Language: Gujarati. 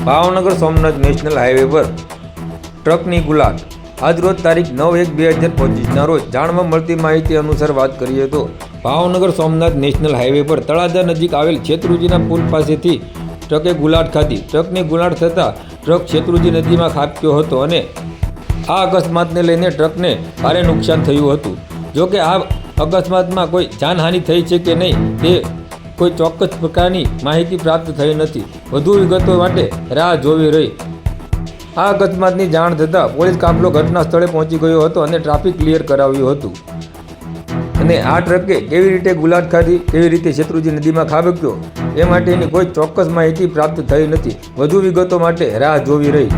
ભાવનગર સોમનાથ નેશનલ હાઈવે પર ટ્રકની ગુલાટ. આજરોજ તારીખ 9/1/2025ના રોજ જાણવા મળતી માહિતી અનુસાર વાત કરીએ તો ભાવનગર સોમનાથ નેશનલ હાઈવે પર તળાજા નજીક આવેલ શેત્રુંજીના પુલ પાસેથી ટ્રકે ગુલાટ ખાધી. ટ્રકની ગુલાટ થતાં ટ્રક શેત્રુંજી નદીમાં ખાબક્યો હતો અને આ અકસ્માતને લઈને ટ્રકને ભારે નુકસાન થયું હતું. જોકે આ અકસ્માતમાં કોઈ જાનહાનિ થઈ છે કે નહીં તે કોઈ ચોક્કસ પ્રકારની માહિતી પ્રાપ્ત થઈ નથી. વધુ વિગતો માટે રાહ જોવી રહી. આ અકસ્માતની જાણ થતાં પોલીસ કાફલો ઘટના સ્થળે પહોંચી ગયો હતો અને ટ્રાફિક ક્લિયર કરાવ્યું હતું. અને આ ટ્રકે કેવી રીતે ગુલાટ ખાધી, કેવી રીતે શેત્રુંજી નદીમાં ખાબક્યો એ માટેની કોઈ ચોક્કસ માહિતી પ્રાપ્ત થઈ નથી. વધુ વિગતો માટે રાહ જોવી રહી.